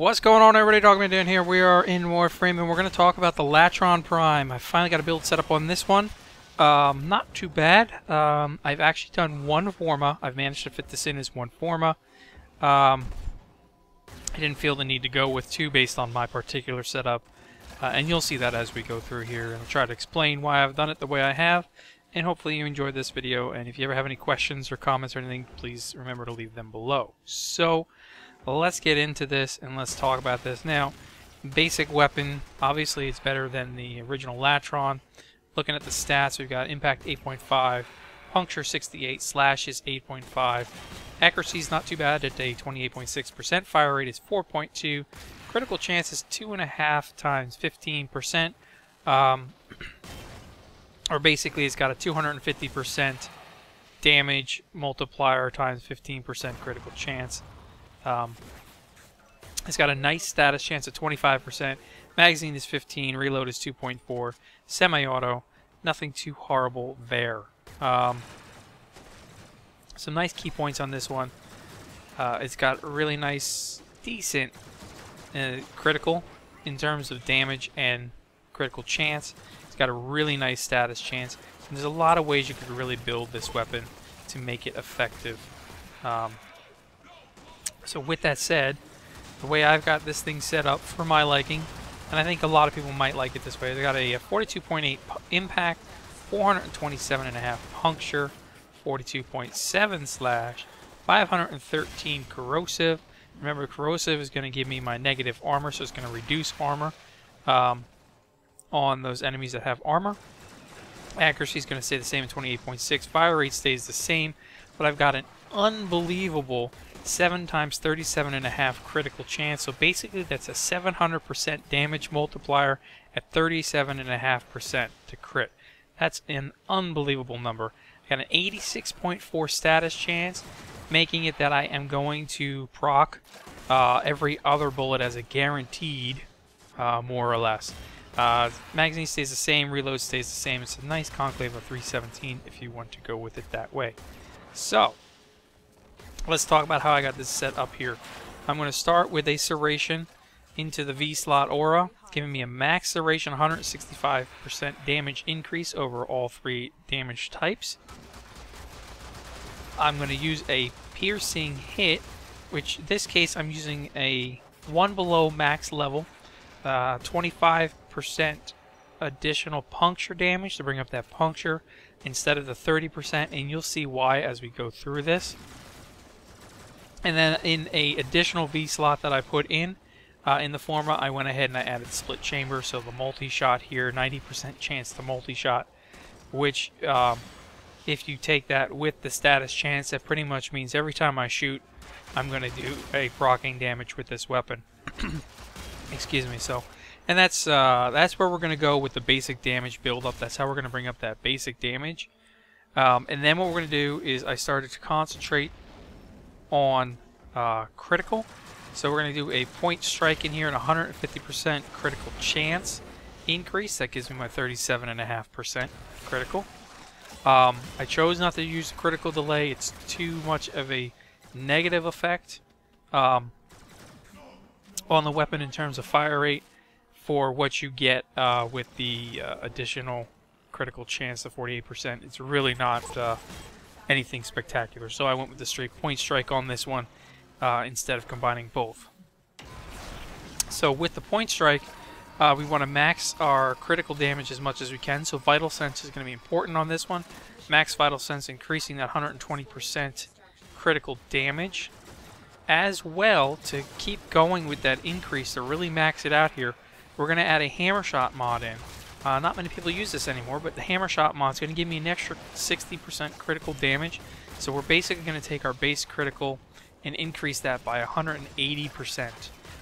What's going on, everybody? Dogman Dan here. We are in Warframe, and we're going to talk about the Latron Prime. I finally got a build set up on this one. Not too bad. I've actually done one forma. I've managed to fit this in as one forma. I didn't feel the need to go with two based on my particular setup. And you'll see that as we go through here. And I'll try to explain why I've done it the way I have. And hopefully you enjoyed this video. And if you ever have any questions or comments or anything, please remember to leave them below. So let's get into this and let's talk about this. Now, basic weapon, obviously it's better than the original Latron. Looking at the stats, we've got impact 8.5, puncture 68, slash is 8.5, accuracy is not too bad at a 28.6%, fire rate is 4.2, critical chance is 2.5 times 15%, or basically it's got a 250% damage multiplier times 15% critical chance. It's got a nice status chance of 25%. Magazine is 15. Reload is 2.4. Semi-auto. Nothing too horrible there. Some nice key points on this one. It's got really nice, decent critical in terms of damage and critical chance. It's got a really nice status chance. And there's a lot of ways you could really build this weapon to make it effective. So with that said, the way I've got this thing set up for my liking, and I think a lot of people might like it this way, they got a 42.8 impact, 427.5 puncture, 42.7 slash, 513 corrosive. Remember, corrosive is going to give me my negative armor, so it's going to reduce armor on those enemies that have armor. Accuracy is going to stay the same at 28.6. Fire rate stays the same, but I've got an unbelievable 7 times 37.5 critical chance. So basically that's a 700% damage multiplier at 37.5% to crit. That's an unbelievable number. I got an 86.4 status chance, making it that I am going to proc every other bullet as a guaranteed, more or less. Magazine stays the same, reload stays the same. It's a nice conclave of 317 if you want to go with it that way. So let's talk about how I got this set up here. I'm going to start with a Serration into the V-slot aura, giving me a max Serration 165% damage increase over all three damage types. I'm going to use a piercing hit, which in this case I'm using a 1 below max level, 25% additional puncture damage to bring up that puncture instead of the 30%, and you'll see why as we go through this. And then in a additional V slot that I put in the forma, I went ahead and I added split chamber, so the multi-shot here, 90% chance to multi-shot, which if you take that with the status chance, that pretty much means every time I shoot, I'm going to do a proccing damage with this weapon. Excuse me. So, and that's where we're going to go with the basic damage build-up. That's how we're going to bring up that basic damage. And then what we're going to do is I started to concentrate on critical. So we're going to do a point strike in here and 150% critical chance increase. That gives me my 37.5% critical. I chose not to use the critical delay. It's too much of a negative effect on the weapon in terms of fire rate for what you get with the additional critical chance of 48%. It's really not anything spectacular, so I went with the straight point strike on this one instead of combining both. So with the point strike, we want to max our critical damage as much as we can, so Vital Sense is going to be important on this one. Max Vital Sense, increasing that 120% critical damage. As well, to keep going with that increase, to really max it out here, we're going to add a Hammer Shot mod in. Not many people use this anymore, but the Hammer Shot mod is going to give me an extra 60% critical damage. So we're basically going to take our base critical and increase that by 180%.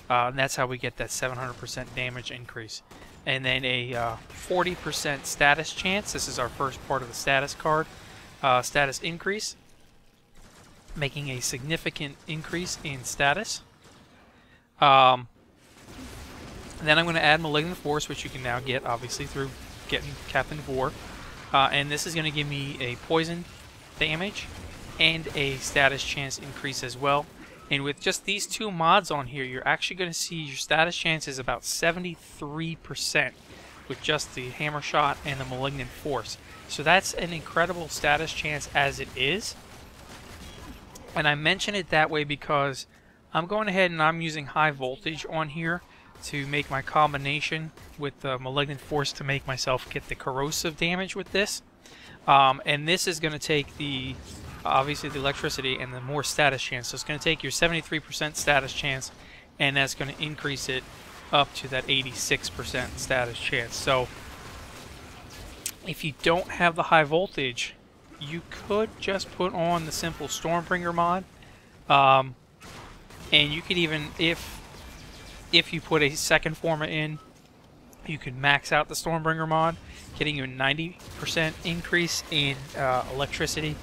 And that's how we get that 700% damage increase. And then a 40% status chance. This is our first part of the status card. Status increase, making a significant increase in status. Then I'm going to add Malignant Force, which you can now get, obviously, through getting Captain of War. And this is going to give me a poison damage and a status chance increase as well. And with just these two mods on here, you're actually going to see your status chance is about 73% with just the Hammer Shot and the Malignant Force. So that's an incredible status chance as it is. And I mention it that way because I'm going ahead and I'm using high voltage on here to make my combination with the Malignant Force to make myself get the corrosive damage with this. And this is going to take the, obviously the electricity and the more status chance. So it's going to take your 73% status chance and that's going to increase it up to that 86% status chance. So if you don't have the high voltage, you could just put on the simple Stormbringer mod, and you could even, if you put a second forma in, you could max out the Stormbringer mod, getting you a 90% increase in electricity,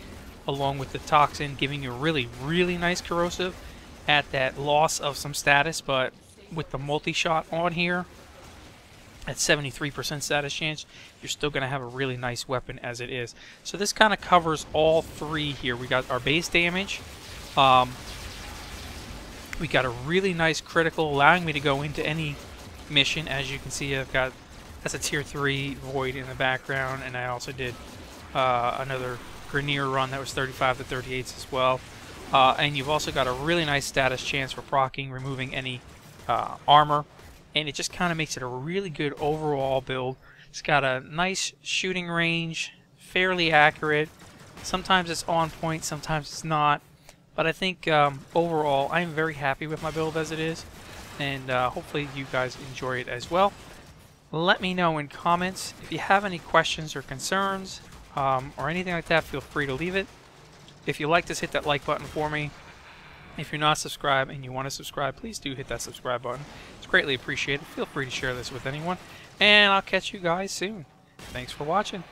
along with the toxin, giving you a really nice corrosive at that loss of some status. But with the multi-shot on here, at 73% status chance, you're still going to have a really nice weapon as it is. So this kind of covers all three here. We got our base damage. We got a really nice critical, allowing me to go into any mission. As you can see, I've got, that's a tier 3 Void in the background, and I also did another Grenier run that was 35 to 38s as well. And you've also got a really nice status chance for proccing, removing any armor. And it just kind of makes it a really good overall build. It's got a nice shooting range, fairly accurate. Sometimes it's on point, sometimes it's not. But I think overall, I'm very happy with my build as it is. And hopefully you guys enjoy it as well. Let me know in comments. If you have any questions or concerns or anything like that, feel free to leave it. If you like this, hit that like button for me. If you're not subscribed and you want to subscribe, please do hit that subscribe button. It's greatly appreciated. Feel free to share this with anyone. And I'll catch you guys soon. Thanks for watching.